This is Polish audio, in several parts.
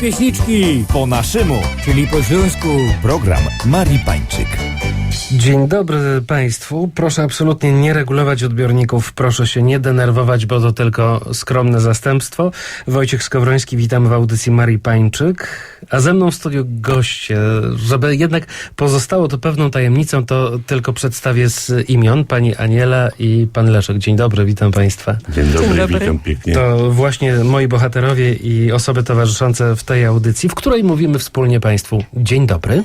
Pieśniczki Po naszemu. czyli po śląsku. Program Marii Pańczyk. Dzień dobry Państwu. Proszę absolutnie nie regulować odbiorników, proszę się nie denerwować, bo to tylko skromne zastępstwo. Wojciech Skowroński, witamy w audycji Marii Pańczyk, a ze mną w studiu goście. Żeby jednak pozostało to pewną tajemnicą, to tylko przedstawię z imion pani Aniela i pan Leszek. Dzień dobry, witam Państwa. Dzień dobry, witam pięknie. To właśnie moi bohaterowie i osoby towarzyszące w tej audycji, w której mówimy wspólnie Państwu dzień dobry.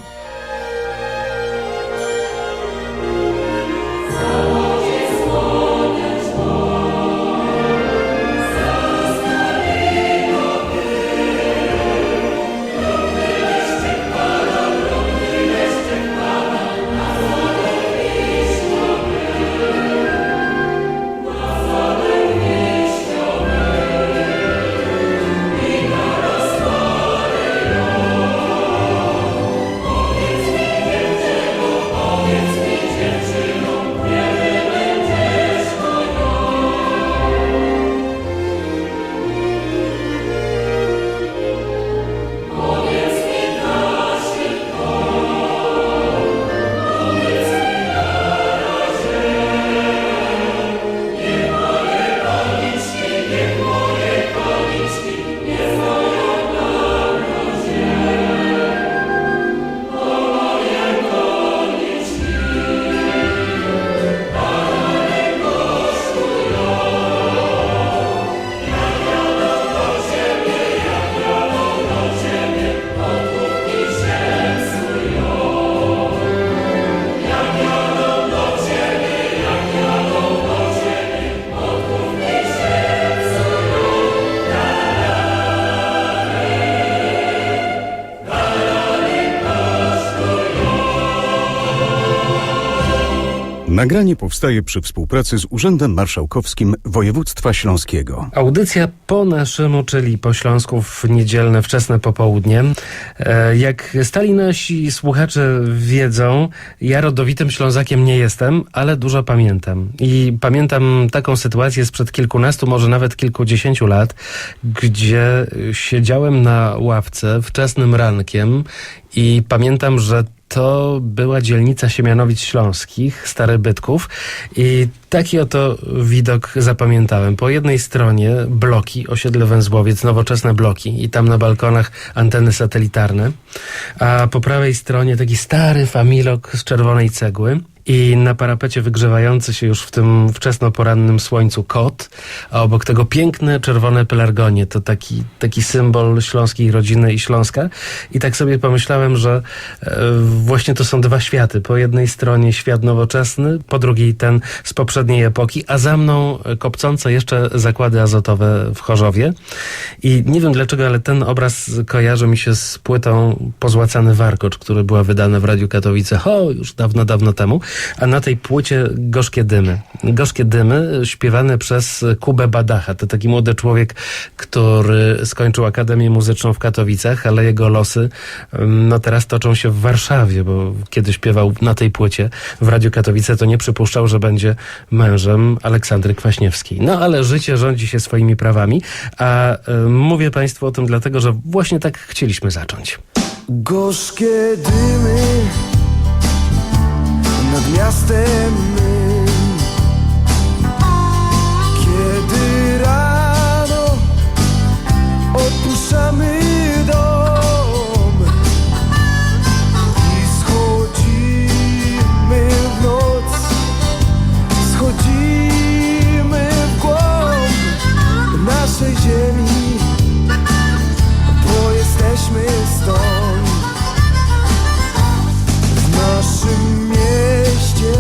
Nagranie powstaje przy współpracy z Urzędem Marszałkowskim Województwa Śląskiego. Audycja po naszemu, czyli po śląsku w niedzielne wczesne popołudnie. Jak stali nasi słuchacze wiedzą, ja rodowitym Ślązakiem nie jestem, ale dużo pamiętam. I pamiętam taką sytuację sprzed kilkunastu, może nawet kilkudziesięciu lat, gdzie siedziałem na ławce wczesnym rankiem i pamiętam, że to była dzielnica Siemianowic Śląskich, Stary Bytków, i taki oto widok zapamiętałem. Po jednej stronie bloki, osiedle Węzłowiec, nowoczesne bloki i tam na balkonach anteny satelitarne, a po prawej stronie taki stary familok z czerwonej cegły i na parapecie wygrzewający się już w tym wczesnoporannym słońcu kot, a obok tego piękne czerwone pelargonie. To taki symbol śląskiej rodziny i Śląska. I tak sobie pomyślałem, że właśnie to są dwa światy. Po jednej stronie świat nowoczesny, po drugiej ten z poprzedniej epoki, a za mną kopcące jeszcze zakłady azotowe w Chorzowie. I nie wiem dlaczego, ale ten obraz kojarzy mi się z płytą Pozłacany Warkocz, która była wydana w Radiu Katowice już dawno, dawno temu. A na tej płycie Gorzkie Dymy. Gorzkie Dymy śpiewane przez Kubę Badacha. To taki młody człowiek, który skończył Akademię Muzyczną w Katowicach, ale jego losy teraz toczą się w Warszawie, bo kiedy śpiewał na tej płycie w Radiu Katowice, to nie przypuszczał, że będzie mężem Aleksandry Kwaśniewskiej. No ale życie rządzi się swoimi prawami, a mówię Państwu o tym dlatego, że właśnie tak chcieliśmy zacząć. Gorzkie dymy nad miastem mym, kiedy rano opuszczamy dom i schodzimy w noc, schodzimy w głąb naszej ziemi, bo jesteśmy stąd. W naszym mieście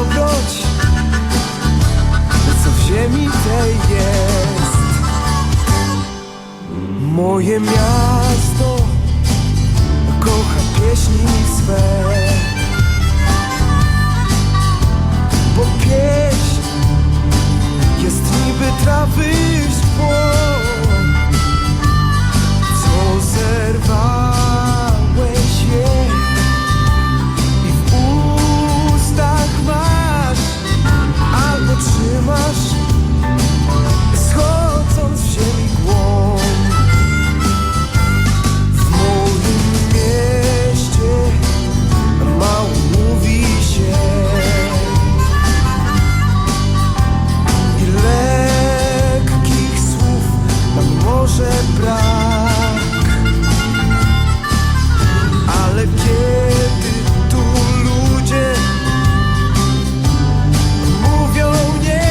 dobroć, co w ziemi tej jest. Moje miasto kocha pieśni swe, bo pieśń jest niby trawy szpło, co zerwałeś je i w ustach masz, albo trzymasz, schodząc w ziemi głąb. W moim mieście mało mówi się i lekkich słów nam może brak, ale kiedy tu ludzie mówią nie,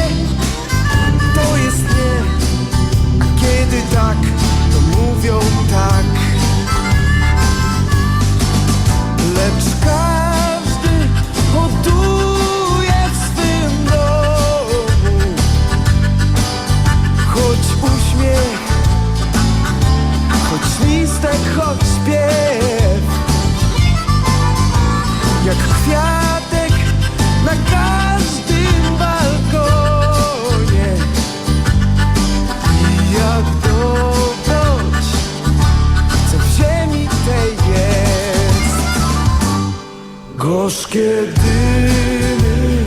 to jest nie, a kiedy tak, to mówią tak. Lecz każdy hoduje w swym domu, choć uśmiech, choć listek, choć śpiew, jak kwiatek na każdym balkonie i jak dobroć, co w ziemi tej jest. Gorzkie dymy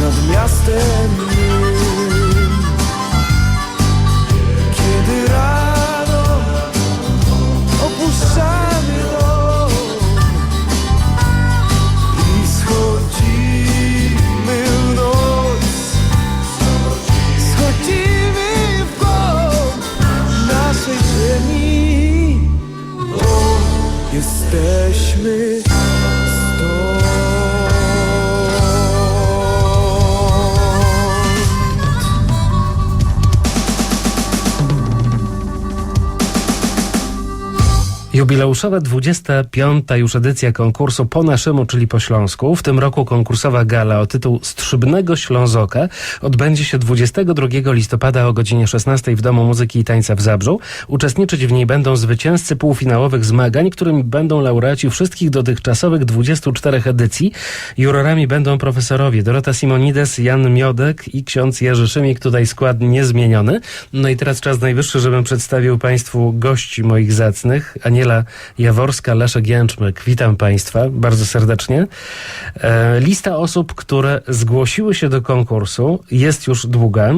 nad miastem mym, kiedy rano opuszczamy dom i schodzimy w noc, schodzimy w głąb naszej ziemi, bo jesteśmy stąd. Jubileuszowa 25. już edycja konkursu Po naszemu, czyli po śląsku. W tym roku konkursowa gala o tytuł Strzybnego Ślązoka odbędzie się 22 listopada o godzinie 16 w Domu Muzyki i Tańca w Zabrzu. Uczestniczyć w niej będą zwycięzcy półfinałowych zmagań, którymi będą laureaci wszystkich dotychczasowych 24 edycji. Jurorami będą profesorowie Dorota Simonides, Jan Miodek i ksiądz Jerzy Szymik. Tutaj skład niezmieniony. No i teraz czas najwyższy, żebym przedstawił Państwu gości moich zacnych. Aniela Jaworska, Leszek Jęczmyk. Witam Państwa bardzo serdecznie. Lista osób, które zgłosiły się do konkursu jest już długa.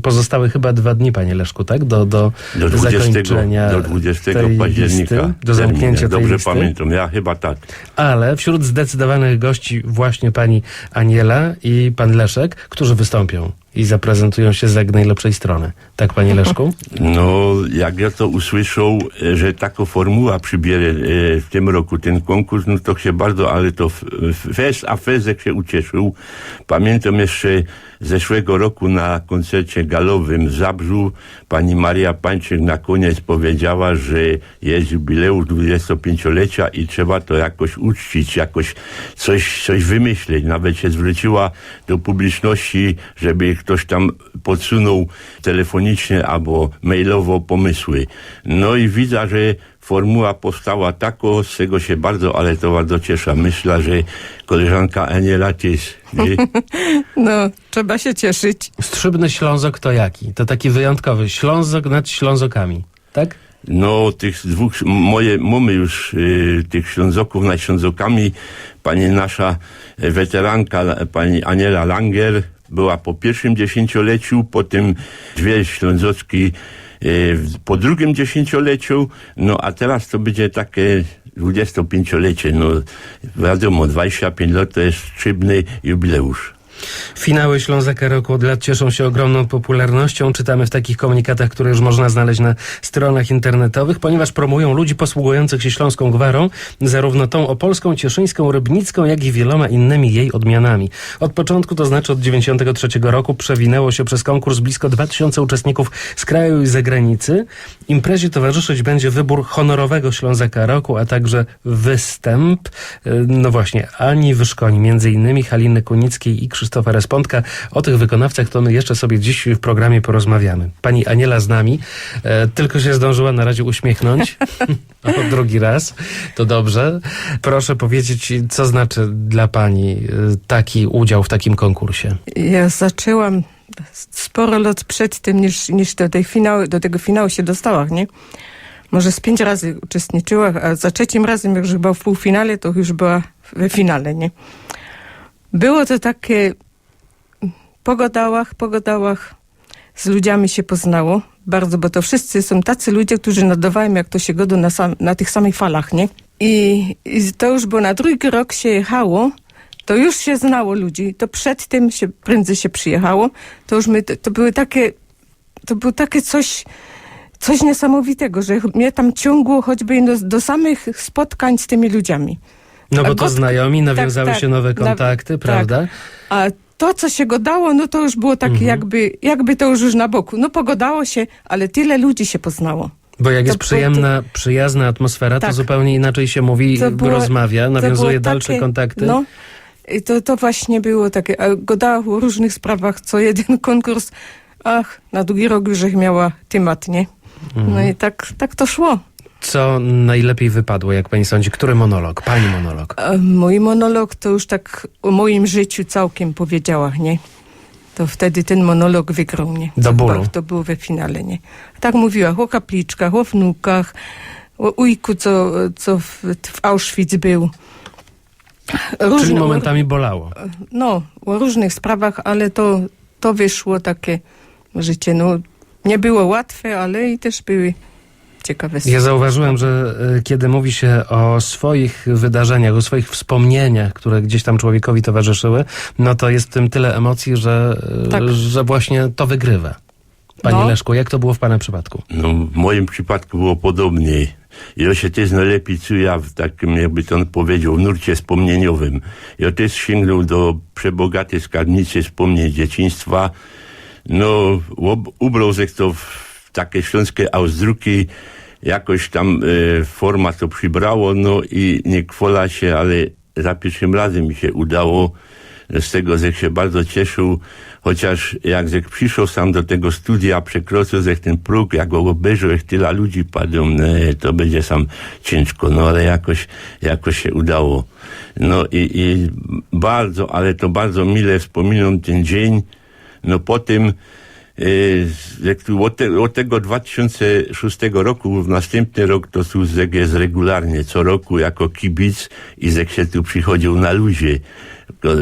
Pozostały chyba 2 dni, panie Leszku, tak? Do zakończenia do 20 tej października. listy, do zamknięcia tej Dobrze listy. pamiętam, ja chyba tak. Ale wśród zdecydowanych gości właśnie pani Aniela i pan Leszek, którzy wystąpią i zaprezentują się z jak najlepszej strony. Tak, panie Leszku? No, jak ja to usłyszał, że taka formuła przybierze w tym roku ten konkurs, no to się bardzo, ale to Fezek się ucieszył. Pamiętam jeszcze zeszłego roku na koncercie galowym w Zabrzu pani Maria Pańczyk na koniec powiedziała, że jest jubileusz 25-lecia i trzeba to jakoś uczcić, jakoś coś wymyśleć. Nawet się zwróciła do publiczności, żeby ktoś tam podsunął telefonicznie albo mailowo pomysły. No i widzę, że formuła powstała tako, z tego się bardzo cieszę. Myślę, że koleżanka Aniela też. Nie? No, trzeba się cieszyć. Strzybny Ślązok to jaki? To taki wyjątkowy Ślązok nad Ślązokami, tak? No, tych dwóch, mamy już tych Ślązoków nad Ślązokami. Pani nasza weteranka, pani Aniela Langer, była po pierwszym 10-leciu, potem 2 Ślązoczki po drugim 10-leciu, no a teraz to będzie takie 25-lecie, no wiadomo, 25 lat to jest szczytny jubileusz. Finały Ślązaka Roku od lat cieszą się ogromną popularnością. Czytamy w takich komunikatach, które już można znaleźć na stronach internetowych, ponieważ promują ludzi posługujących się śląską gwarą, zarówno tą opolską, cieszyńską, rybnicką, jak i wieloma innymi jej odmianami. Od początku, to znaczy od 1993 roku, przewinęło się przez konkurs blisko 2000 uczestników z kraju i zagranicy. Imprezie towarzyszyć będzie wybór honorowego Ślązaka Roku, a także występ, no właśnie, Ani Wyszkoni, między innymi Haliny Kunickiej i Krzysztofa Respondka. O tych wykonawcach to my jeszcze sobie dziś w programie porozmawiamy. Pani Aniela z nami, tylko się zdążyła na razie uśmiechnąć. O, drugi raz. To dobrze. Proszę powiedzieć, co znaczy dla pani taki udział w takim konkursie? Ja zaczęłam sporo lat przed tym, niż do tego finału się dostała, nie? Może z 5 razy uczestniczyła, a za 3 razem, jak już była w półfinale, to już była we finale, nie? Było to takie po godałach z ludziami się poznało bardzo, bo to wszyscy są tacy ludzie, którzy nadawają, jak to się godą na tych samych falach, nie? I to już, bo na drugi rok się jechało, to już się znało ludzi, to przed tym prędzej się przyjechało, to już to było takie coś niesamowitego, że mnie tam ciągło choćby do samych spotkań z tymi ludźmi. No bo to znajomi, nawiązały się nowe kontakty, prawda? Tak. A to, co się godało, no to już było takie jakby to już na boku. No pogodało się, ale tyle ludzi się poznało. Bo jak jest przyjazna atmosfera, to zupełnie inaczej się mówi, rozmawia, nawiązuje dalsze kontakty. No, i to właśnie było takie, godało o różnych sprawach, co jeden konkurs, na drugi rok już miała temat, nie? No i tak to szło. Co najlepiej wypadło, jak pani sądzi? Który monolog? Pani monolog? Mój monolog to już tak o moim życiu całkiem powiedziała, nie? To wtedy ten monolog wygrał, nie? Do bólu. To było we finale, nie? Tak mówiła o kapliczkach, o wnukach, o ujku, co w Auschwitz był. Czyli momentami bolało. No, o różnych sprawach, ale to wyszło takie życie, no nie było łatwe, ale i też były ciekawe sprawy. Ja zauważyłem, że kiedy mówi się o swoich wydarzeniach, o swoich wspomnieniach, które gdzieś tam człowiekowi towarzyszyły, no to jest w tym tyle emocji, że właśnie to wygrywa. Panie Leszku, jak to było w pana przypadku? No, w moim przypadku było podobniej. Ja się też najlepiej czuję w takim, jakby to on powiedział, nurcie wspomnieniowym. Ja też sięgnął do przebogatej skarbnicy wspomnień dzieciństwa. No, ubrał się to w takie śląskie auzdruki, jakoś tam forma to przybrało, no i nie kwola się, ale za pierwszym razem mi się udało. Z tego Zech się bardzo cieszył, chociaż jak Zech przyszedł sam do tego studia, przekroczył Zech ten próg, jak go obejrzał, jak tyle ludzi padło, to będzie sam ciężko, no ale jakoś się udało. No i bardzo, ale to bardzo mile wspominam ten dzień. No potem od tego 2006 roku w następny rok to tu Zech jest regularnie, co roku jako kibic i Zech się tu przychodził na luzie.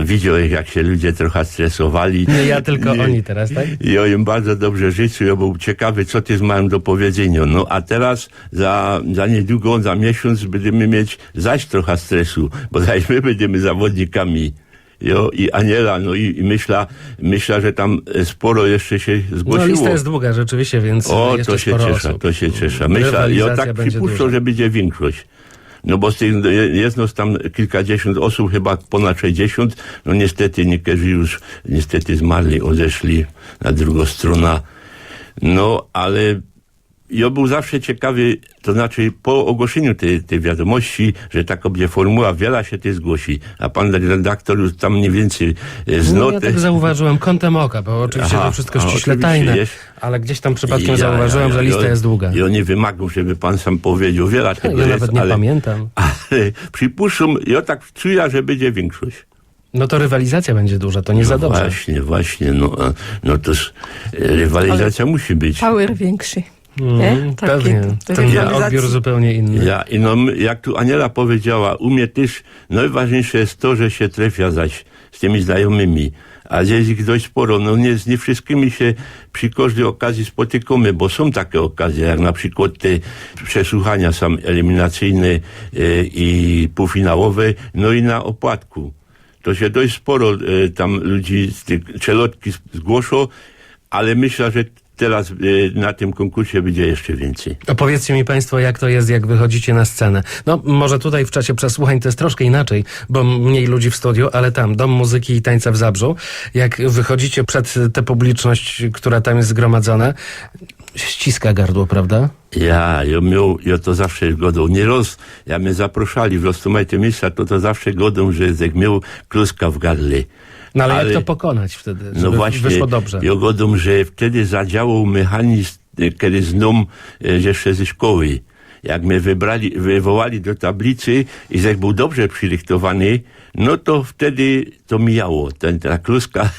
Widział, jak się ludzie trochę stresowali. Nie ja, tylko oni teraz, tak? I ja im bardzo dobrze życzę, ja był ciekawy, co ty mają do powiedzenia. No a teraz za niedługo, za miesiąc będziemy mieć zaś trochę stresu, bo zaś my będziemy zawodnikami. Jo, i Aniela, no i myślę, że tam sporo jeszcze się zgłosiło. No lista jest długa rzeczywiście, więc jeszcze to się cieszę. Myślę, ja tak przypuszczam, że będzie większość. No bo z tych, jest no tam kilkadziesiąt osób, chyba ponad 60, no niestety niektórzy już zmarli, odeszli na drugą stronę. No, ale ja był zawsze ciekawy, to znaczy po ogłoszeniu tej wiadomości, że taka będzie formuła, wiele się tej zgłosi, a pan redaktor już tam mniej więcej No ja tak zauważyłem kątem oka, bo oczywiście to wszystko ściśle tajne, ale gdzieś tam przypadkiem zauważyłem, że lista jest długa. Ja nie wymagam, żeby pan sam powiedział, wiele tego ja jest, nawet nie pamiętam. Ale przypuszczam, ja tak czuję, że będzie większość. No to rywalizacja będzie duża, to nie za dobrze. Właśnie, no to rywalizacja musi być. Power większy. Pewnie. Ten odbiór zupełnie inny. Jak tu Aniela powiedziała, u mnie też najważniejsze jest to, że się trafia zaś z tymi znajomymi. A jest ich dość sporo. No nie wszystkimi się przy każdej okazji spotykamy, bo są takie okazje, jak na przykład te przesłuchania są eliminacyjne i półfinałowe, no i na opłatku. to się dość sporo tam ludzi z tych czelotki zgłoszą, ale myślę, że teraz na tym konkursie będzie jeszcze więcej. Opowiedzcie mi państwo, jak to jest, jak wychodzicie na scenę. No, może tutaj w czasie przesłuchań to jest troszkę inaczej, bo mniej ludzi w studiu, ale tam, Dom Muzyki i Tańca w Zabrzu, jak wychodzicie przed tę publiczność, która tam jest zgromadzona, ściska gardło, prawda? Ja to zawsze godą. Nieraz, ja mnie zaproszali w rozsumajte miejsca, to zawsze godą, że jak miał kluska w gardle. No ale jak to pokonać wtedy, żeby no właśnie, wyszło dobrze? Ja godą, że wtedy zadziałał mechanizm, kiedy znam jeszcze ze szkoły. Jak mnie wywołali do tablicy i jak był dobrze przyrychtowany, no to wtedy to mijało. Ta kluska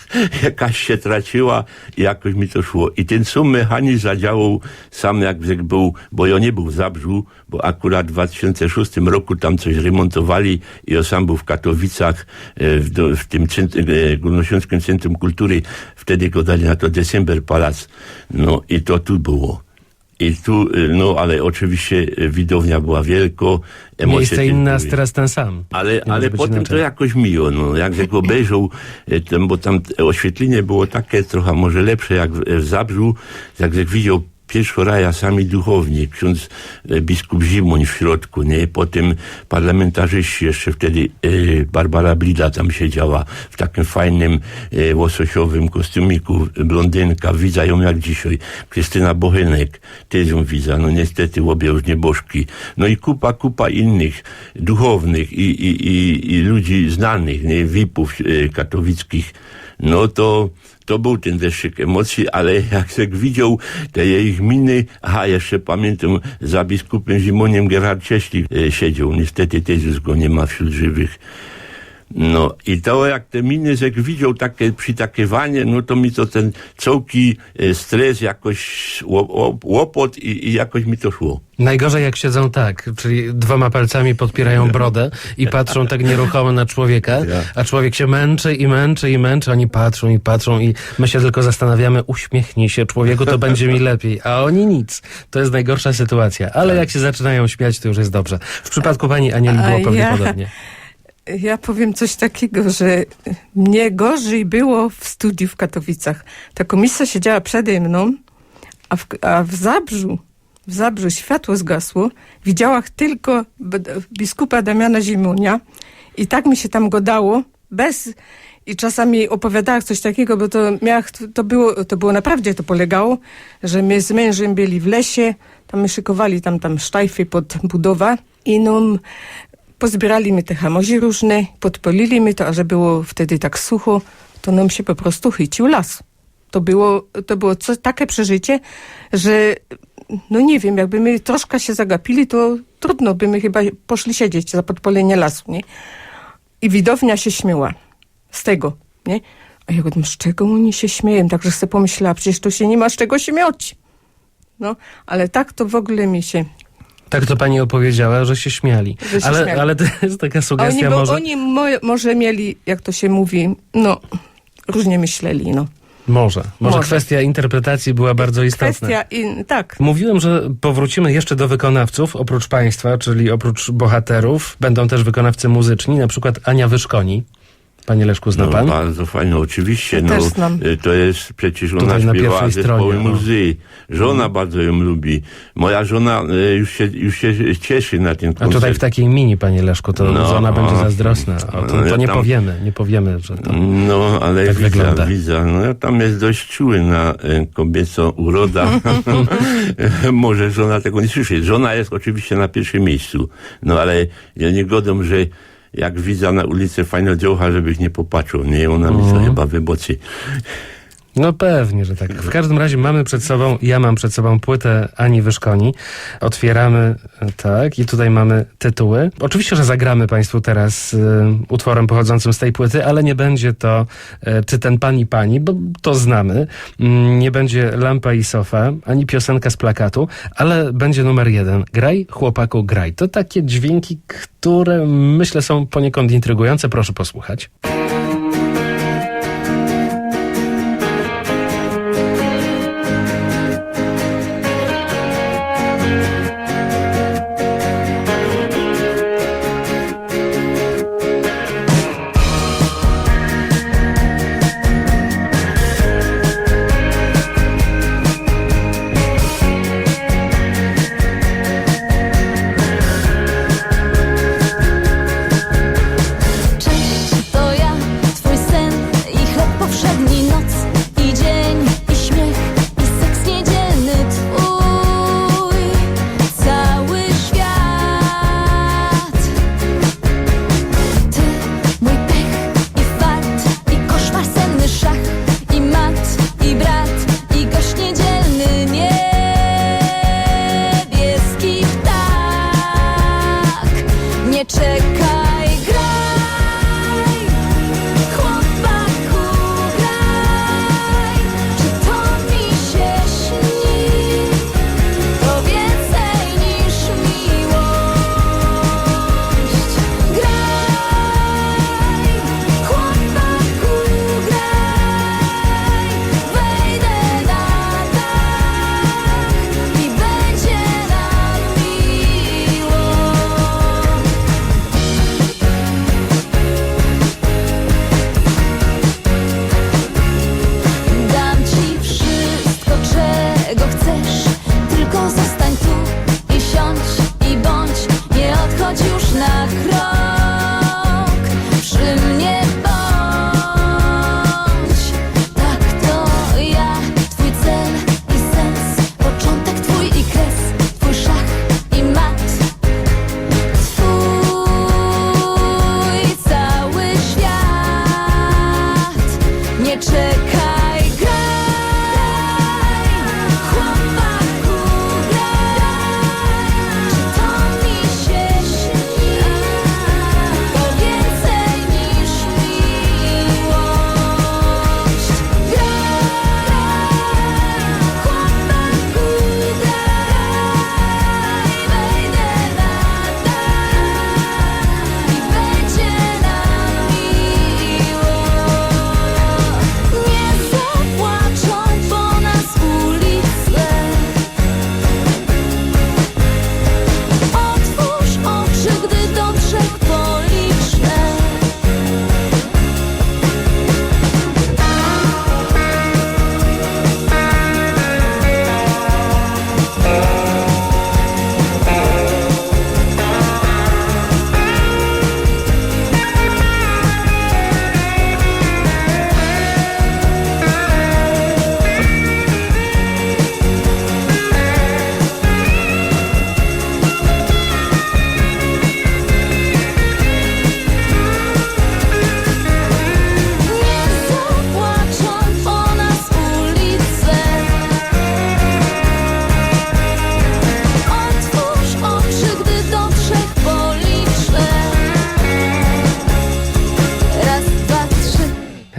jakaś się traciła i jakoś mi to szło. I ten sam mechanizm zadziałał sam jak był, bo ja nie był w Zabrzu, bo akurat w 2006 roku tam coś remontowali i ja sam był w Katowicach, w tym Górnośląskim Centrum Kultury. Wtedy go dali na to December Palace. No i to tu było. I tu, no ale oczywiście widownia była wielko, emocje... Miejsce inne, a teraz ten sam. Ale potem inaczej. To jakoś miło, no, jak go obejrzał, bo tam oświetlenie było takie trochę może lepsze jak w Zabrzu, jak widział pierwszy raja sami duchowni, ksiądz biskup Zimoń w środku, nie? Potem parlamentarzyści jeszcze wtedy, Barbara Blida tam siedziała w takim fajnym łososiowym kostiumiku, blondynka, widza ją jak dzisiaj, Krystyna Bochenek, też ją widza, no niestety obie już niebożki, no i kupa innych duchownych i ludzi znanych, nie? VIP-ów katowickich, no to był ten deszczyk emocji, ale jak widział te ich miny, jeszcze pamiętam, za biskupem Zimoniem Gerhard Cieślik siedział, niestety też już go nie ma wśród żywych. No i to jak te miny, jak widział takie przytakiwanie, no to mi to ten całki stres jakoś łopot i jakoś mi to szło. Najgorzej jak siedzą tak, czyli 2 palcami podpierają brodę i patrzą tak nieruchomo na człowieka, a człowiek się męczy, oni patrzą i my się tylko zastanawiamy, uśmiechnij się człowieku, to będzie mi lepiej, a oni nic. To jest najgorsza sytuacja, ale jak się zaczynają śmiać, to już jest dobrze. W przypadku pani Anieli było pewnie podobnie. Ja powiem coś takiego, że mnie gorzej było w studiu w Katowicach. Ta komisja siedziała przede mną, a w Zabrzu światło zgasło. Widziałam tylko biskupa Damiana Zimonia i tak mi się tam godało, i czasami opowiadałam coś takiego, bo to było naprawdę, to polegało, że my z mężem byli w lesie, tam my szykowali tam sztajfy pod budowę i pozbierali mi te hamozi różne, podpolili mi to, a że było wtedy tak sucho, to nam się po prostu chycił las. To było takie przeżycie, że no nie wiem, jakby my troszkę się zagapili, to trudno by my chyba poszli siedzieć za podpalenie lasu, nie? I widownia się śmiała z tego, nie? A ja mówię, z czego oni się śmieją? Także sobie pomyślała, przecież to się nie ma z czego śmiać. No, ale tak to w ogóle mi się... Tak to pani opowiedziała, że się śmiali. Ale to jest taka sugestia Oni może mieli, jak to się mówi, no, różnie myśleli, no. Może kwestia interpretacji była bardzo istotna. Tak. Mówiłem, że powrócimy jeszcze do wykonawców, oprócz państwa, czyli oprócz bohaterów. Będą też wykonawcy muzyczni, na przykład Ania Wyszkoni. Panie Leszku, zna pan? Bardzo fajnie, oczywiście. Ja też znam. To jest przecież ona Tutaj śpiewała zespoły stronie, muzy. Żona bardzo ją lubi. Moja żona już się cieszy na ten koncert. A tutaj w takiej mini, panie Leszku, to żona będzie zazdrosna. To nie powiemy, że to no, ale tak wygląda. Widza. No, tam jest dość czuły na kobiecą uroda. Może żona tego nie słyszy. Żona jest oczywiście na pierwszym miejscu. No, ale ja nie godzę, że jak widza na ulicy fajna dziołcha, żebyś nie popatrzył. Nie, ona mi to chyba wyboci. No pewnie, że tak. W każdym razie ja mam przed sobą płytę Ani Wyszkoni. Otwieramy, tak, i tutaj mamy tytuły. Oczywiście, że zagramy państwu teraz utworem pochodzącym z tej płyty, ale nie będzie to Czy ten pan i pani, bo to znamy. Nie będzie Lampa i sofa, ani piosenka z plakatu, ale będzie numer 1. Graj, chłopaku, graj. To takie dźwięki, które myślę są poniekąd intrygujące. Proszę posłuchać.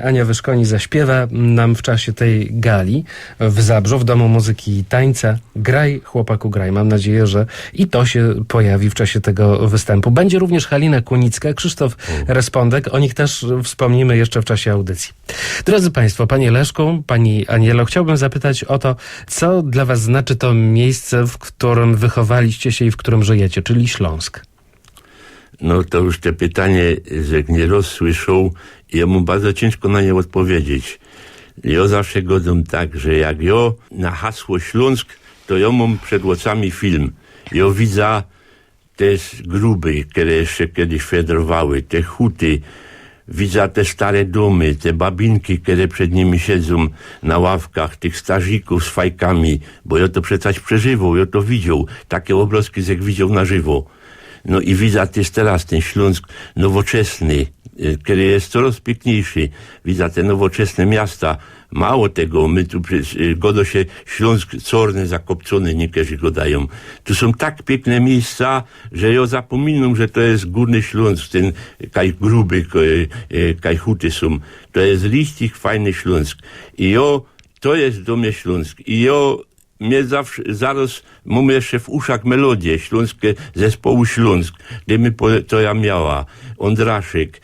Ania Wyszkoni zaśpiewa nam w czasie tej gali w Zabrzu, w Domu Muzyki i Tańca. Graj, chłopaku, graj. Mam nadzieję, że i to się pojawi w czasie tego występu. Będzie również Halina Kunicka, Krzysztof Respondek. O nich też wspomnimy jeszcze w czasie audycji. Drodzy Państwo, Panie Leszku, Pani Anielo, chciałbym zapytać o to, co dla Was znaczy to miejsce, w którym wychowaliście się i w którym żyjecie, czyli Śląsk. No to już te pytanie, że nie rozsłyszał i ja mu bardzo ciężko na nie odpowiedzieć. Ja zawsze godzę tak, że jak ja na hasło Śląsk, to ja mam przed oczami film. Ja widzę te gruby, które jeszcze kiedyś fedrowały, te huty, widzę te stare domy, te babinki, które przed nimi siedzą na ławkach, tych starzików z fajkami, bo ja to przecież przeżywał, ja to widział. Takie obrazki, jak widział na żywo. No i widzę też teraz ten Śląsk nowoczesny, który jest coraz piękniejszy. Widzę te nowoczesne miasta. Mało tego, my tu godo się Śląsk Czorny, Zakopcony, niektórzy go dają. Tu są tak piękne miejsca, że ja zapominam, że to jest Górny Śląsk, ten kaj gruby, kaj huty są. To jest liścik fajny Śląsk. I to jest do mnie Śląsk. I mnie zawsze, zaraz mam jeszcze w uszach melodię śląskie zespołu Śląsk, gdy mi to ja miała, Ondraszyk,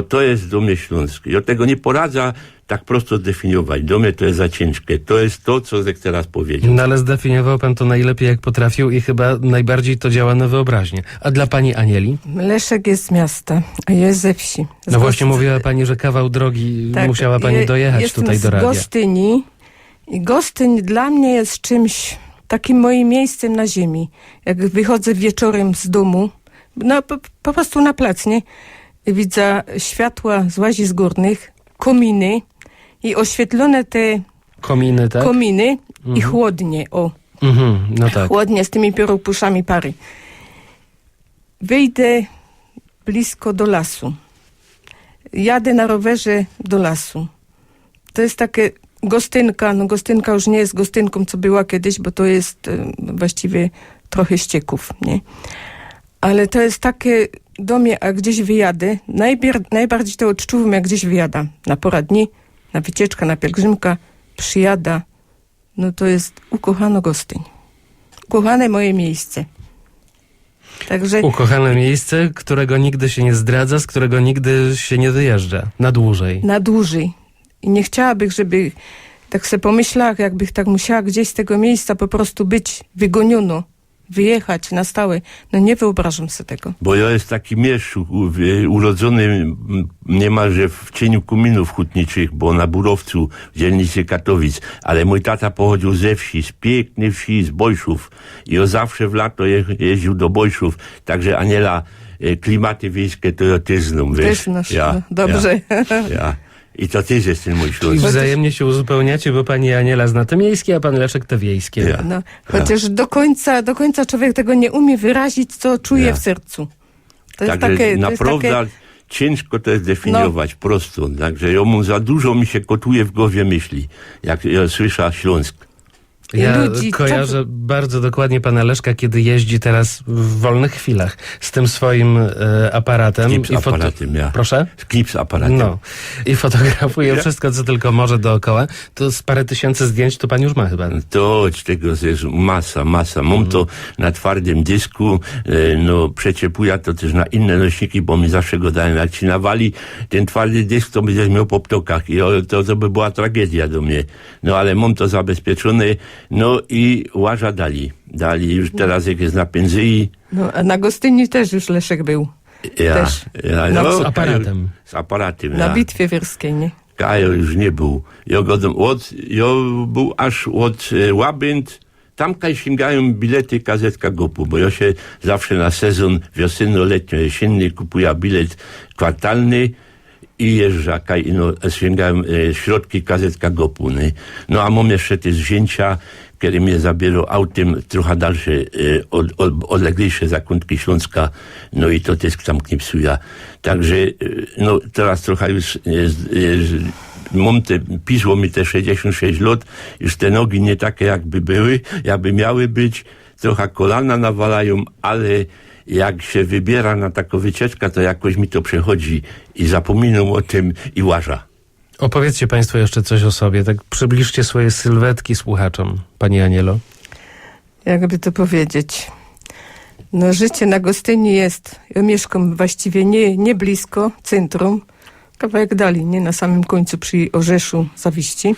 to jest do mnie Śląsk. Ja tego nie poradzę tak prosto zdefiniować. Do mnie to jest za ciężkie. To jest to, co Zek teraz powiedział. No ale zdefiniował Pan to najlepiej, jak potrafił i chyba najbardziej to działa na wyobraźnię. A dla Pani Anieli? Leszek jest z miasta, a ja jest ze wsi. No właśnie mówiła Pani, że kawał drogi musiała Pani dojechać tutaj do radia. Jestem z Gostyni. I Gostyń dla mnie jest czymś takim moim miejscem na ziemi. Jak wychodzę wieczorem z domu, po prostu na plac, nie? I widzę światła z łazisk górnych, kominy i oświetlone te kominy, tak? Kominy i chłodnie, no tak. Chłodnie z tymi pióropuszami pary. Wyjdę blisko do lasu. Jadę na rowerze do lasu. To jest takie Gostynka, no Gostynka już nie jest Gostynką, co była kiedyś, bo to jest właściwie trochę ścieków, nie? Ale to jest takie do mnie, jak gdzieś wyjadę, najbardziej to odczuwam, jak gdzieś wyjadam. Na pora dni, na wycieczkę, na pielgrzymkę, przyjada. No to jest ukochano Gostyń. Ukochane moje miejsce. Także ukochane miejsce, którego nigdy się nie zdradza, z którego nigdy się nie wyjeżdża. Na dłużej. Na dłużej. I nie chciałabym, żeby tak sobie pomyślała, jakbym tak musiała gdzieś z tego miejsca po prostu być wygoniono, wyjechać na stałe. No nie wyobrażam sobie tego. Bo ja jest taki mieszczuch, urodzony niemalże w cieniu kominów hutniczych, bo na Burowcu, w dzielnicy Katowic. Ale mój tata pochodził ze wsi, z pięknej wsi, z Bojszów. I on zawsze w lato jeździł do Bojszów. Także Aniela, klimaty wiejskie to ja też znam, wiesz. Też znasz, no, dobrze. Ja. I to też jest ten mój I Śląsk. wzajemnie się uzupełniacie, bo Pani Aniela zna te miejskie, a Pan Leszek te wiejskie. Ja. No, chociaż do końca człowiek tego nie umie wyrazić, co czuje w sercu. To jest Także takie, naprawdę ciężko to jest definiować prosto. Także za dużo mi się kotuje w głowie myśli, jak ja słyszę Śląsk. Ja ludzi, kojarzę bardzo dokładnie Pana Leszka, kiedy jeździ teraz w wolnych chwilach z tym swoim aparatem. Klip z aparatem, ja. Proszę? Klip z aparatem. No. I fotografuje wszystko, co tylko może dookoła. To z parę tysięcy zdjęć to Pan już ma chyba. To tego jest masa. Mam to na twardym dysku, przeciepuję to też na inne nośniki, bo mi zawsze go dają. Jak ci nawali ten twardy dysk, to będziesz miał po ptokach i to by była tragedia do mnie. No ale mam to zabezpieczone. No i łaża dali już teraz jak jest na penzyi. No, a na Gostyni też już Leszek był. Z aparatem. Z aparatem, na bitwie wierskiej, nie? Kajo już nie był. Ja był aż od Łabęd. Tam sięgają bilety kazetka GOP-u, bo ja się zawsze na sezon wiosenno-letnio-jesienny kupuję bilet kwartalny i jeżdżę, sięgają środki kazetka GOP-u. Nie? No a mam jeszcze te zdjęcia, które mnie zabierał autem trochę dalsze, odleglejsze zakątki Śląska, no i to też tam knipsuje. Także, teraz trochę już pisło mi te 66 lat, już te nogi nie takie jakby miały być, trochę kolana nawalają, ale jak się wybiera na taką wycieczkę, to jakoś mi to przechodzi i zapominam o tym i łaża. Opowiedzcie Państwo jeszcze coś o sobie. Tak przybliżcie swoje sylwetki słuchaczom, Pani Anielo. Jakby to powiedzieć. No życie na Gostyni jest. Ja mieszkam właściwie nie blisko centrum. Kawałek dalej, nie na samym końcu przy Orzeszu Zawiści.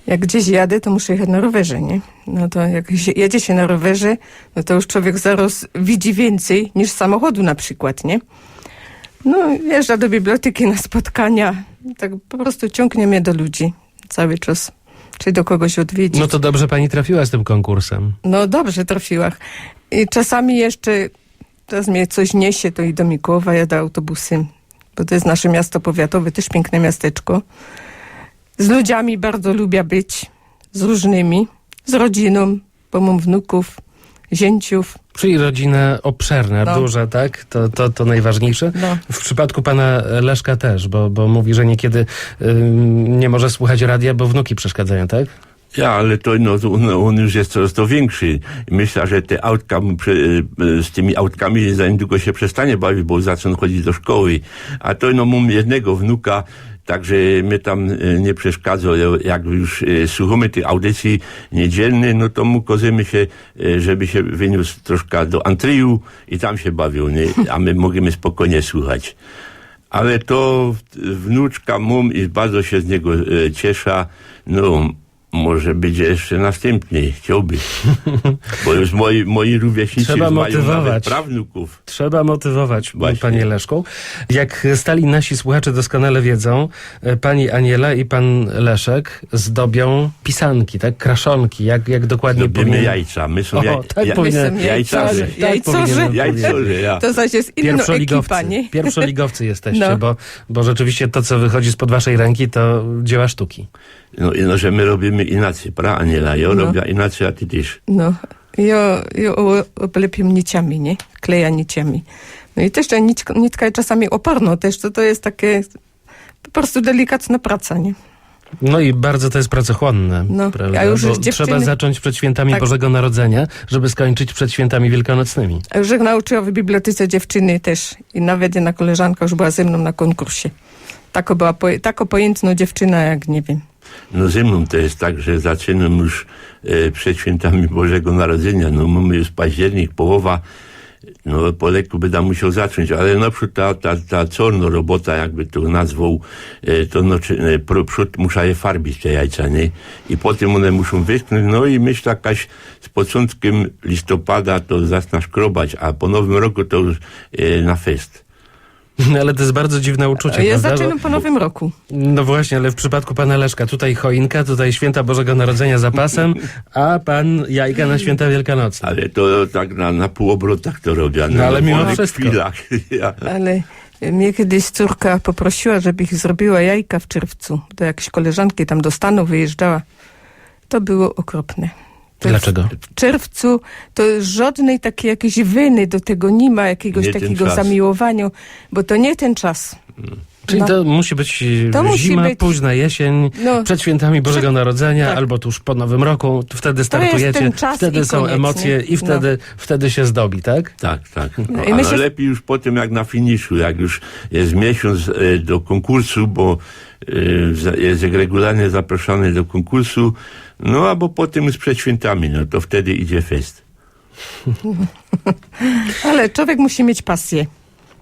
Jak gdzieś jadę, to muszę jechać na rowerze, nie? No to jak jedzie się na rowerze, no to już człowiek zaraz widzi więcej niż samochodu na przykład, nie? No, jeżdża do biblioteki na spotkania. Tak po prostu ciągnie mnie do ludzi cały czas. Czy do kogoś odwiedzić. No to dobrze Pani trafiła z tym konkursem. No dobrze trafiła. I czasami jeszcze, teraz mnie coś niesie, to i do Mikołowa jadę autobusem, bo to jest nasze miasto powiatowe, też piękne miasteczko. Z ludziami bardzo lubię być, z różnymi, z rodziną, bo mam wnuków, zięciów. Czyli rodzina obszerna, No. duża, tak? To najważniejsze. No. W przypadku pana Leszka też, bo mówi, że niekiedy nie może słuchać radia, bo wnuki przeszkadzają, tak? Ja, ale to on już jest coraz to większy. Myślę, że te autka, z tymi autkami za niedługo się przestanie bawić, bo zaczną chodzić do szkoły. A to mam jednego wnuka, także mnie tam nie przeszkadza. Jak już słuchamy tych audycji niedzielnych, no to mu kozemy się, żeby się wyniósł troszkę do Antryju i tam się bawił, nie? A my możemy spokojnie słuchać. Ale to wnuczka mam i bardzo się z niego cieszę. No, może będzie jeszcze następny, chciałby. Bo już moi rówieśnicy Trzeba mają nawet motywować. prawnuków. Trzeba motywować, Właśnie. Panie Leszku. Jak stali nasi słuchacze doskonale wiedzą, Pani Aniela i Pan Leszek zdobią pisanki, tak? Kraszonki, jak dokładnie Robimy powinien... jajca. My są tak powinien... My są jajcarze. Jajcorze. Jajcorze, ja. To zaś jest inna ekipa, nie? Pierwszoligowcy jesteście, No. bo rzeczywiście to, co wychodzi spod waszej ręki, to dzieła sztuki. No, że my robimy inaczej, pra Aniela? Ja robię inaczej, a ty też. No, ja oblepiam niciami, nie? Kleja niciami. No i też ta nitka czasami oporno też, to jest takie po prostu delikatna praca, nie? No i bardzo to jest pracochłonne, No, prawda? a już Bo dziewczyny- trzeba zacząć przed świętami Tak. Bożego Narodzenia, żeby skończyć przed świętami wielkanocnymi. A już jak nauczyła w bibliotece dziewczyny też i nawet jedna koleżanka już była ze mną na konkursie. Tako pojętna dziewczyna, jak nie wiem. No ze mną to jest tak, że zaczynam już przed świętami Bożego Narodzenia. No mamy już październik, połowa. No po lekku będę musiał zacząć, ale na przykład ta czarna robota, jakby to nazwał, to przód muszę je farbić, te jajca, nie? I potem one muszą wyschnąć, no i myślę, jakaś z początkiem listopada to zacznę szkrobać, a po nowym roku to już na fest. No, ale to jest bardzo dziwne uczucie, Ja prawda? zaczynam po nowym roku. No właśnie, ale w przypadku pana Leszka tutaj choinka, tutaj święta Bożego Narodzenia za pasem, a pan jajka na święta wielkanocne. Ale to tak na półobrotach to robię. No, ale mimo wolnych wszystko. chwilach. Ja. Ale mnie kiedyś córka poprosiła, żeby ich zrobiła jajka w czerwcu. Do jakiejś koleżanki tam do Stanu wyjeżdżała. To było okropne. To Dlaczego? W czerwcu to żadnej takiej jakiejś winy do tego nie ma, jakiegoś Nie ten takiego czas. zamiłowania, bo to nie ten czas. Czyli No. to musi być To musi zima, być- późna jesień, No. przed świętami Bożego Narodzenia, tak. albo tuż po Nowym Roku, wtedy jest startujecie, ten czas wtedy i są koniec, emocje nie? i wtedy się zdobi, tak? Tak. No, i a myślę, lepiej już potem jak na finiszu, jak już jest miesiąc do konkursu, bo jest regularnie zaproszony do konkursu, no albo potem już przed świętami, no to wtedy idzie fest. Ale człowiek musi mieć pasję.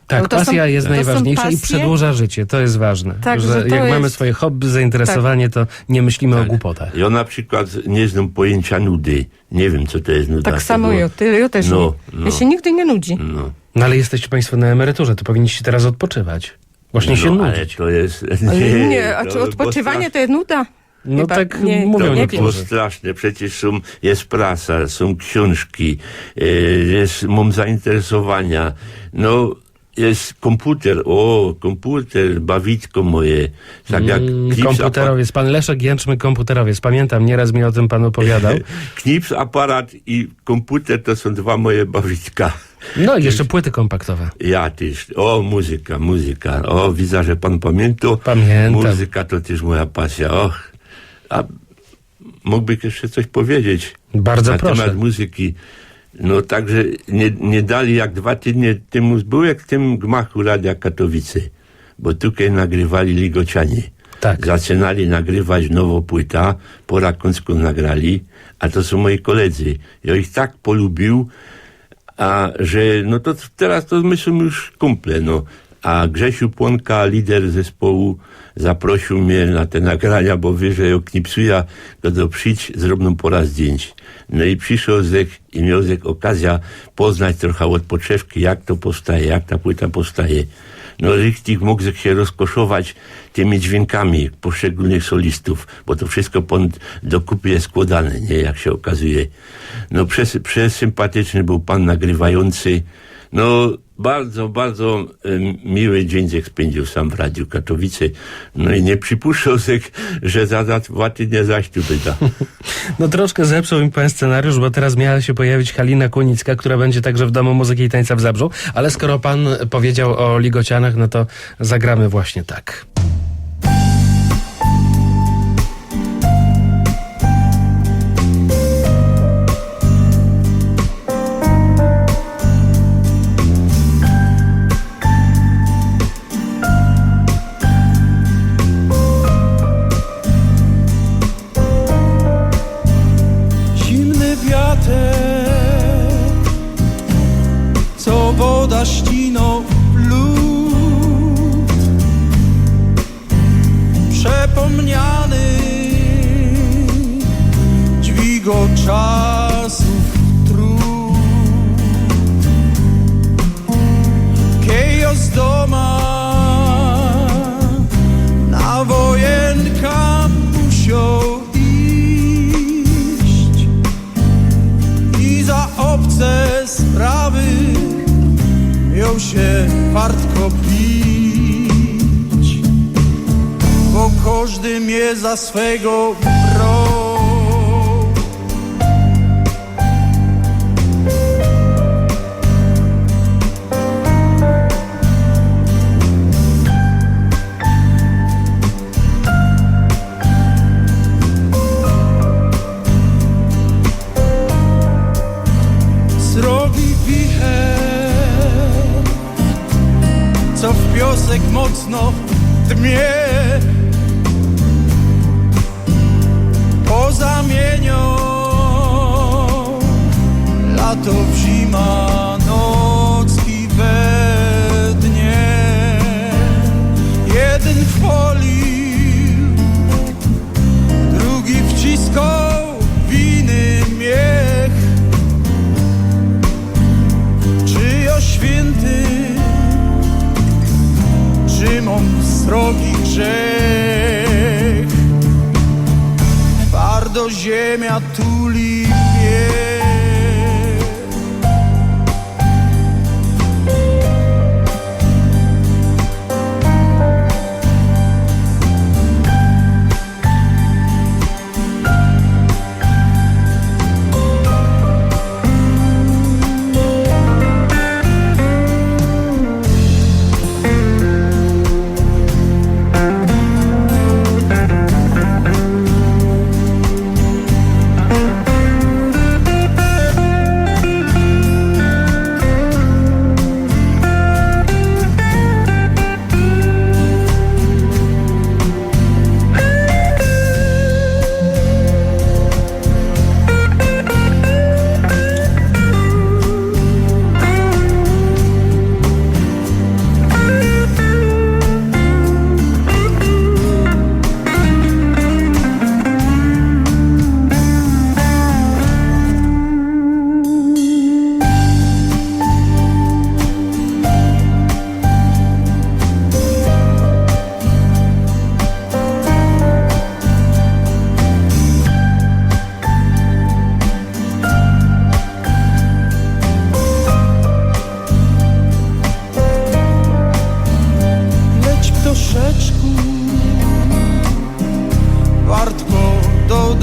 Tak, No to są- pasja jest to są najważniejsza i pasje. przedłuża życie, to jest ważne. Tak, że że to jak mamy jest- swoje hobby, zainteresowanie, to nie myślimy o głupotach. Ja na przykład nie znam pojęcia nudy. Nie wiem, co to jest nuda. Tak samo To ja też No, nie. no. Ja się nigdy nie nudzi. No, No ale jesteście państwo na emeryturze, to powinniście teraz odpoczywać. Właśnie się ale nudzić. to jest... Ale nie, a to czy było odpoczywanie to jest nuda? No Chyba tak nie, mówią To nie było niektórzy. straszne. Przecież jest prasa, są książki, mam zainteresowania. No, jest komputer, bawitko moje. Tak jak Komputerowiec, pan Leszek Jęczmy komputerowiec. Pamiętam, nieraz mi o tym pan opowiadał. Knips, aparat i komputer to są dwa moje bawitka. No i jeszcze płyty kompaktowe. Ja też. O, muzyka. O, widzę, że pan pamięta. Pamiętam. Muzyka to też moja pasja. Och. A mógłby jeszcze coś powiedzieć Bardzo na proszę. temat muzyki. No także nie dali jak 2 tygodnie temu był jak w tym gmachu Radia Katowice. bo tutaj nagrywali Ligocianie. Tak. Zaczynali nagrywać nowo płyta, po Rakonsku nagrali, a to są moi koledzy. Ja ich tak polubił, a że, no to teraz to my są już kumple, no. A Grzesiu Płonka, lider zespołu, zaprosił mnie na te nagrania, bo wie, że jak nie psuja, to przyjdź, zrobią pora zdjęć. No i przyszedł Zek i miał Zek okazja poznać trochę od podszewki, jak to powstaje, jak ta płyta powstaje. No richtig mógł się rozkoszować tymi dźwiękami poszczególnych solistów, bo to wszystko do kupy jest składane, nie, jak się okazuje. No przesympatyczny był pan nagrywający. No bardzo, bardzo miły dzień Zek spędził sam w Radiu Katowice. No i nie przypuszczał Zek, że za 2 tygodnie zaś tu wyda. No troszkę zepsuł mi pan scenariusz, bo teraz miała się pojawić Halina Kłonicka, która będzie także w Domu Muzyki i Tańca w Zabrzu, ale skoro pan powiedział o Ligocianach, no to zagramy właśnie tak. Co woda ściną w lód, przepomniany dźwigo czasów trud. Kejos doma na wojenka musiał iść i za obce sprawy miał się wartko pić, bo każdy mnie za swego brał. Zrobi wicher, co w piosek mocno dmie, pozamienią lato w zima, nocki we dnie. Jeden chwalił, drugi wciskał winy miech. Czy o święty, czy mam srogi grzech? Twardo ziemia tuli mnie.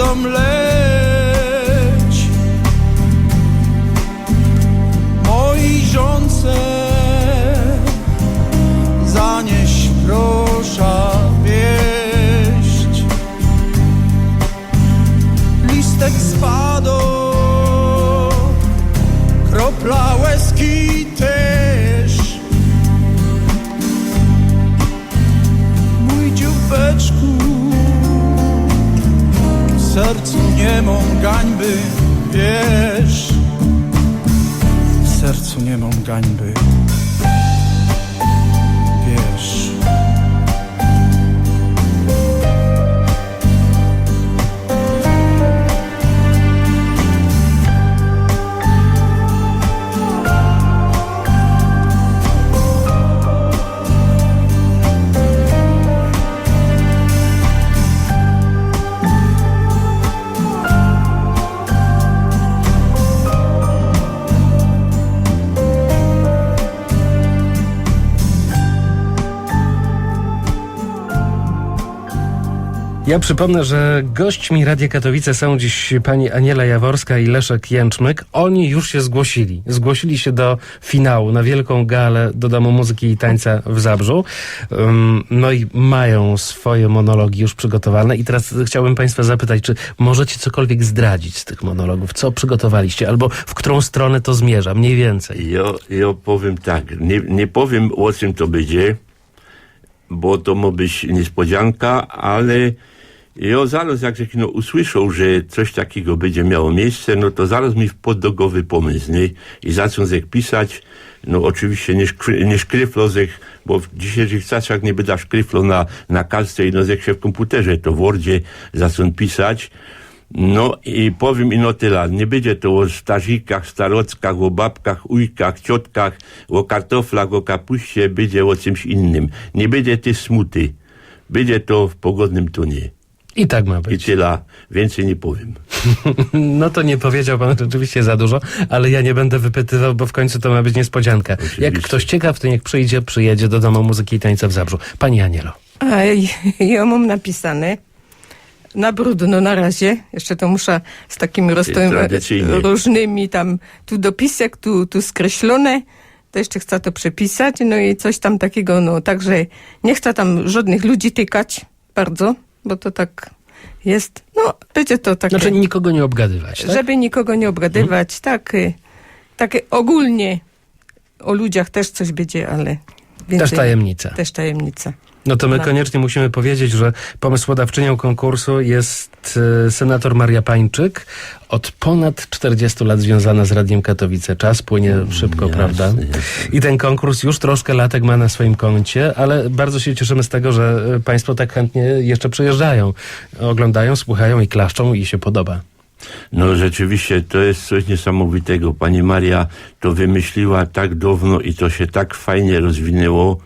dom leć mojej żonce, zanieś proszę wieść. Listek spadł, kropla łezki też, sercu nie mam gańby, wiesz. W sercu nie mam gańby, wiesz. Ja przypomnę, że gośćmi Radia Katowice są dziś pani Aniela Jaworska i Leszek Jęczmyk. Oni już się zgłosili. Zgłosili się do finału, na wielką galę do Domu Muzyki i Tańca w Zabrzu. No i mają swoje monologi już przygotowane. I teraz chciałbym państwa zapytać, czy możecie cokolwiek zdradzić z tych monologów? Co przygotowaliście? Albo w którą stronę to zmierza? Mniej więcej. Ja powiem tak, nie powiem o czym to będzie, bo to ma być niespodzianka, ale ja zaraz jak usłyszał, że coś takiego będzie miało miejsce, no to zaraz mi wpadł do głowy pomysł, nie? I zaczął pisać, no oczywiście nie szkryflo, bo w dzisiejszych czasach nie będę szkryflo na kartce i no się w komputerze, to w Wordzie zaczął pisać. No i powiem ino tyle, nie będzie to o starzikach, starockach, o babkach, ujkach, ciotkach, o kartoflach, o kapuście, będzie o czymś innym. Nie będzie tej smuty, będzie to w pogodnym tonie. I tak ma I być. tyle, więcej nie powiem. No to nie powiedział pan rzeczywiście za dużo, ale ja nie będę wypytywał, bo w końcu to ma być niespodzianka. Oczywiście. Jak ktoś ciekaw, to niech przyjedzie do Domu Muzyki i Tańca w Zabrzu. Pani Anielo. A ja mam napisane na brudno na razie. Jeszcze to muszę z takimi tradycyjnie. różnymi tam, tu dopisek, tu skreślone. To jeszcze chcę to przepisać. No i coś tam takiego, no także nie chcę tam żadnych ludzi tykać bardzo, bo to tak jest. No, będzie to takie... Znaczy nikogo nie obgadywać, tak? Żeby nikogo nie obgadywać, takie ogólnie o ludziach też coś będzie, ale więcej, Też tajemnica. Też tajemnica. No to my Tak. koniecznie musimy powiedzieć, że pomysłodawczynią konkursu jest senator Maria Pańczyk, od ponad 40 lat związana z Radiem Katowice. Czas płynie szybko, Jasne, prawda? jasne. I ten konkurs już troszkę latek ma na swoim koncie, ale bardzo się cieszymy z tego, że państwo tak chętnie jeszcze przyjeżdżają, oglądają, słuchają i klaszczą i się podoba. No rzeczywiście, to jest coś niesamowitego. Pani Maria to wymyśliła tak dawno i to się tak fajnie rozwinęło.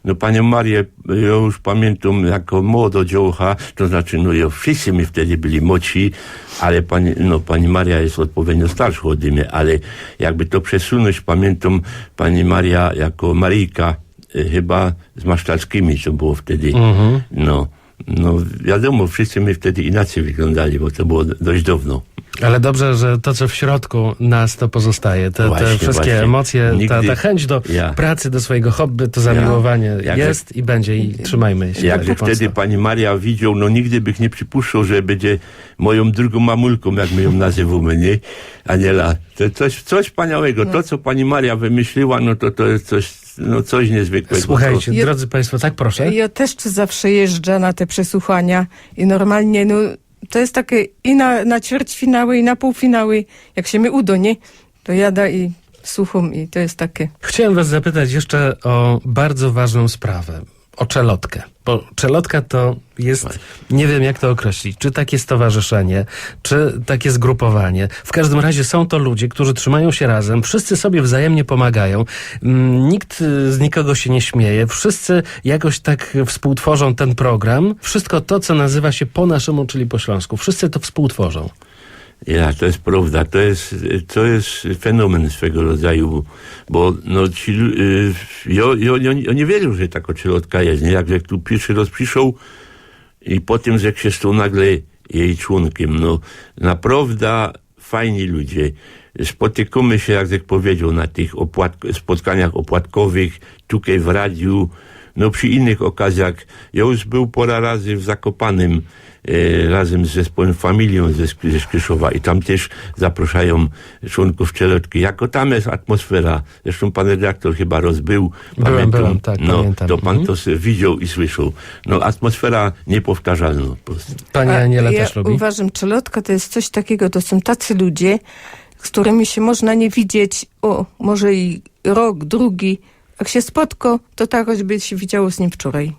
No panią Marię, ja już pamiętam jako młodo dziołcha, to znaczy, no ja wszyscy my wtedy byli młodsi, ale pani Maria jest odpowiednio starsza ode mnie, ale jakby to przesunąć, pamiętam pani Maria jako Maryjka, chyba z Masztalskimi, co było wtedy. No wiadomo, wszyscy my wtedy inaczej wyglądali, bo to było dość dawno. Ale dobrze, że to, co w środku nas, to pozostaje. Te wszystkie właśnie. emocje, Nigdy- ta chęć do pracy, do swojego hobby, to zamiłowanie jest i będzie i trzymajmy się. Jakby tego wtedy mocno. pani Maria widział, no nigdy bych nie przypuszczał, że będzie moją drugą mamulką, jak my ją nazywamy, nie? Aniela, to coś wspaniałego. To, co pani Maria wymyśliła, no to jest coś niezwykłego. Słuchajcie, drodzy państwo, tak proszę. Ja też zawsze jeżdżę na te przesłuchania i normalnie, no, to jest takie i na ćwierćfinały, i na półfinały. Jak się mi uda, nie? To jada i słucham i to jest takie. Chciałem was zapytać jeszcze o bardzo ważną sprawę. O Czelotkę. Bo Czelotka to jest, nie wiem jak to określić, czy takie stowarzyszenie, czy takie zgrupowanie. W każdym razie są to ludzie, którzy trzymają się razem, wszyscy sobie wzajemnie pomagają, nikt z nikogo się nie śmieje, wszyscy jakoś tak współtworzą ten program. Wszystko to, co nazywa się po naszemu, czyli po śląsku. Wszyscy to współtworzą. Ja, to jest prawda, to jest fenomen swego rodzaju, bo no ci, ja nie wierzę, że taka Czelotka jest, nie? Jak tu pierwszy raz przyszedł i potem, że się stał nagle jej członkiem, no naprawdę fajni ludzie. Spotykamy się, jak powiedział, na tych spotkaniach opłatkowych, tutaj w radiu, No przy innych okazjach, ja już był pora razy w Zakopanem, razem z zespołem Familią ze Szkrzeszowa i tam też zapraszają członków Czelotki. Jako tam jest atmosfera, zresztą pan redaktor chyba rozbył. Byłem, tak, no, pamiętam. to pan to widział i słyszał. No atmosfera niepowtarzalna po prostu. Pani Aniela ja też lubi? uważam, Czelotka to jest coś takiego, to są tacy ludzie, z którymi się można nie widzieć, może i rok, drugi. Jak się spotko, to tak, choćby się widziało z nim wczoraj.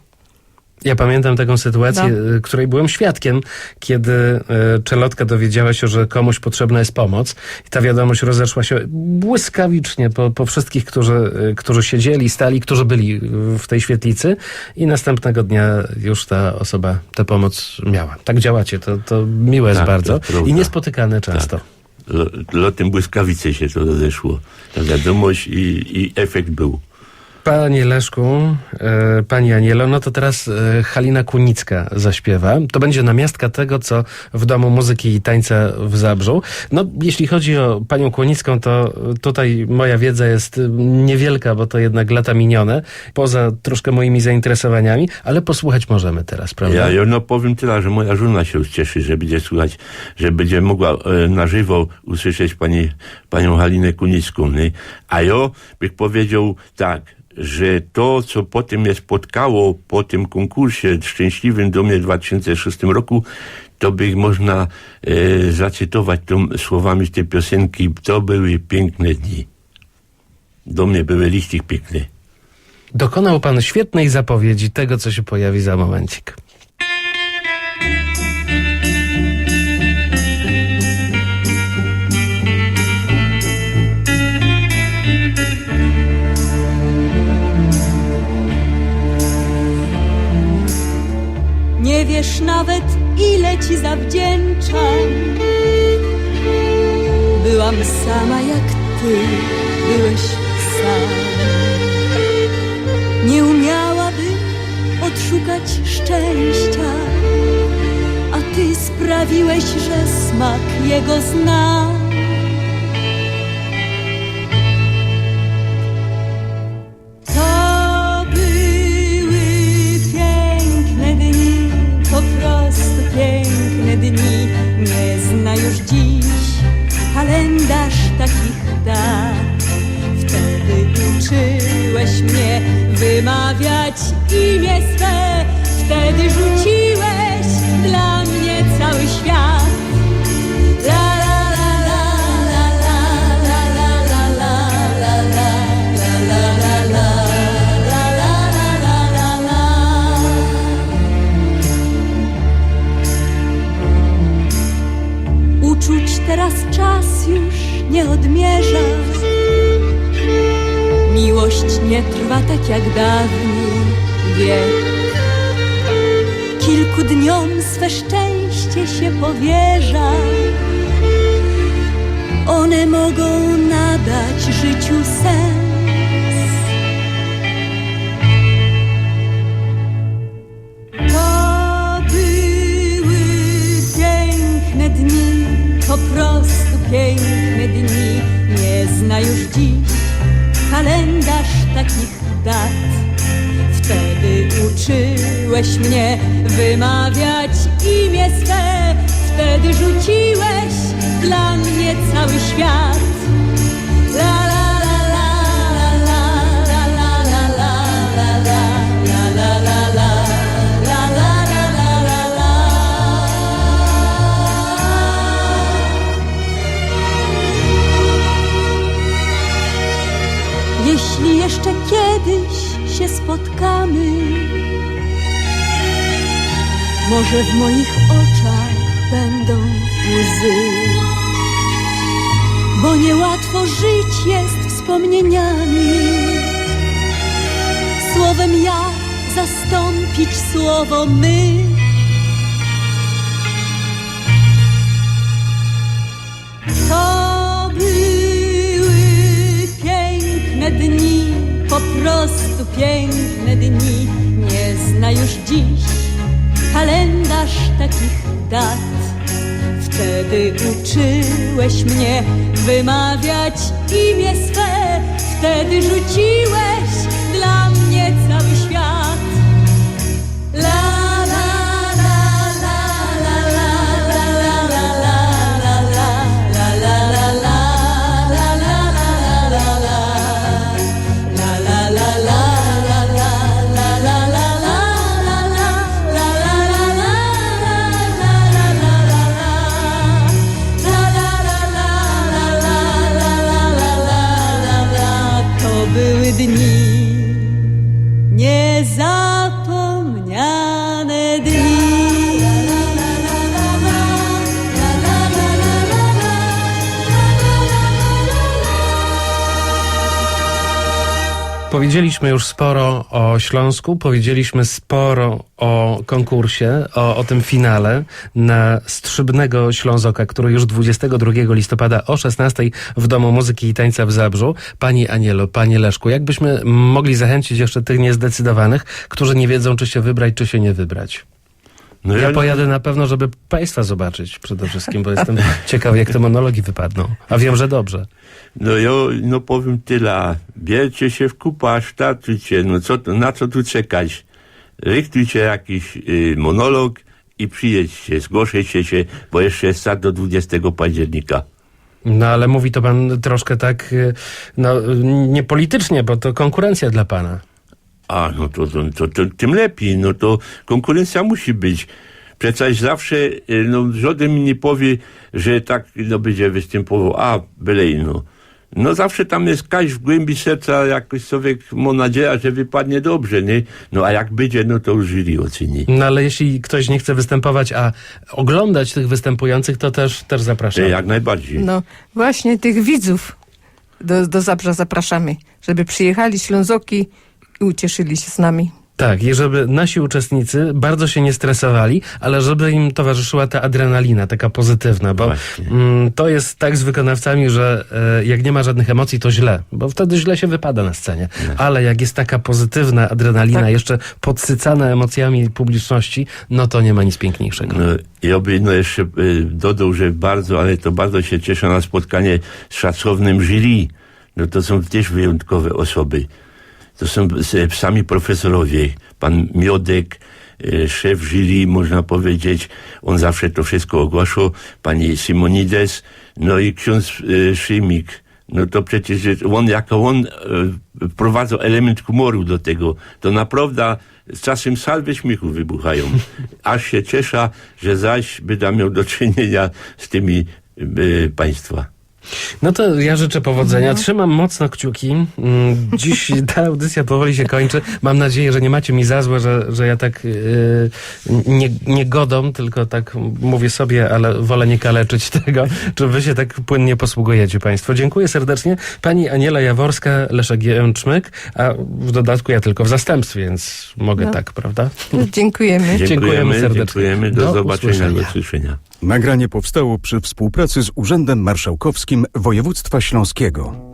Ja pamiętam taką sytuację, której byłem świadkiem, kiedy Czelotka dowiedziała się, że komuś potrzebna jest pomoc i ta wiadomość rozeszła się błyskawicznie po wszystkich, którzy siedzieli, stali, którzy byli w tej świetlicy i następnego dnia już ta osoba tę pomoc miała. Tak działacie, to miłe jest Tak, bardzo to prawda. i niespotykane często. Tak. Lotem błyskawicy się to rozeszło. Ta wiadomość i efekt był. Panie Leszku, pani Anielo, no to teraz Halina Kunicka zaśpiewa. To będzie namiastka tego, co w Domu Muzyki i Tańca w Zabrzu. No, jeśli chodzi o panią Kunicką, to tutaj moja wiedza jest niewielka, bo to jednak lata minione, poza troszkę moimi zainteresowaniami, ale posłuchać możemy teraz, prawda? Ja no powiem tyle, że moja żona się ucieszy, że będzie słuchać, że będzie mogła na żywo usłyszeć panią Halinę Kunicką. Nie? A ja bych powiedział tak, że to, co potem mnie spotkało po tym konkursie szczęśliwym do mnie w 2006 roku, to by można zacytować słowami z tej piosenki: to były piękne dni. Do mnie były liście piękne. Dokonał pan świetnej zapowiedzi tego, co się pojawi za momencik. Nie wiesz nawet, ile ci zawdzięczam. Byłam sama jak ty, byłeś sam. Nie umiałabym odszukać szczęścia, a ty sprawiłeś, że smak jego znam. Piękne dni nie zna już dziś kalendarz takich dat. Wtedy uczyłeś mnie wymawiać imię swe. Wtedy rzuciłeś dla mnie cały świat. La la la la la la la la la la la la la. Uczuć teraz czas już nie odmierza. Miłość nie trwa tak jak dawniej wiek. Kilku dniom swe szczęście się powierza. One mogą nadać życiu sens. To były piękne dni, po prostu piękne dni. Nie zna już dziś kalendarz takich dat. Wtedy uczyłeś mnie wymawiać imię swe. Wtedy rzuciłeś dla mnie cały świat. La la la la la la la la la la la la la. Jeśli jeszcze kiedyś się spotkamy, może w moich oczach będą łzy, bo niełatwo żyć jest wspomnieniami. Słowem ja zastąpić słowo my. To były piękne dni, po prostu piękne dni. Nie zna już dziś kalendarz takich dat. Wtedy uczyłeś mnie wymawiać imię swe. Wtedy rzuciłeś dla mnie cały świat. Powiedzieliśmy już sporo o Śląsku, powiedzieliśmy sporo o konkursie, o tym finale na Strzybnego Ślązoka, który już 22 listopada o 16 w Domu Muzyki i Tańca w Zabrzu. Pani Anielo, panie Leszku, jakbyśmy mogli zachęcić jeszcze tych niezdecydowanych, którzy nie wiedzą, czy się wybrać, czy się nie wybrać? No Ja pojadę na pewno, żeby państwa zobaczyć przede wszystkim, bo jestem ciekaw, jak te monologi wypadną. A wiem, że dobrze. No ja powiem tyle. Bierzcie się w kupa, startujcie. No na co tu czekać? Rychtujcie jakiś monolog i przyjedźcie, zgłoszcie się, bo jeszcze jest start do 20 października. No ale mówi to pan troszkę tak, nie politycznie, bo to konkurencja dla pana. A, no to tym lepiej. No to konkurencja musi być. Przecież zawsze, żaden mi nie powie, że tak, będzie występował, byle no. No zawsze tam jest kaś w głębi serca, jakoś człowiek ma nadzieję, że wypadnie dobrze, nie? No a jak będzie, no to już jury oceni. No ale jeśli ktoś nie chce występować, a oglądać tych występujących, to też zapraszam. Jak najbardziej. No właśnie tych widzów do Zabrza zapraszamy, żeby przyjechali Ślązoki i ucieszyli się z nami. Tak, i żeby nasi uczestnicy bardzo się nie stresowali, ale żeby im towarzyszyła ta adrenalina, taka pozytywna, bo to jest tak z wykonawcami, że jak nie ma żadnych emocji, to źle, bo wtedy źle się wypada na scenie. Ale jak jest taka pozytywna adrenalina, jeszcze podsycana emocjami publiczności, no to nie ma nic piękniejszego. No, ja bym jeszcze dodał, że bardzo się cieszę na spotkanie z szacownym jury. No to są też wyjątkowe osoby. To są sami profesorowie. Pan Miodek, szef jury, można powiedzieć, on zawsze to wszystko ogłaszał. Pani Simonides, no i ksiądz Szymik. No to przecież on wprowadzał element humoru do tego. To naprawdę z czasem salwy śmiechu wybuchają. Aż się cieszę, że zaś będę miał do czynienia z tymi państwa. No to ja życzę powodzenia. Trzymam mocno kciuki. Dziś ta audycja powoli się kończy. Mam nadzieję, że nie macie mi za złe, że ja tak nie godą, tylko tak mówię sobie, ale wolę nie kaleczyć tego, czy wy się tak płynnie posługujecie państwo. Dziękuję serdecznie. Pani Aniela Jaworska, Leszek Jęczmyk, a w dodatku ja tylko w zastępstwie, więc mogę tak, prawda? Dziękujemy. Dziękujemy serdecznie. Dziękujemy. Do zobaczenia, do usłyszenia. Nagranie powstało przy współpracy z Urzędem Marszałkowskim Województwa Śląskiego.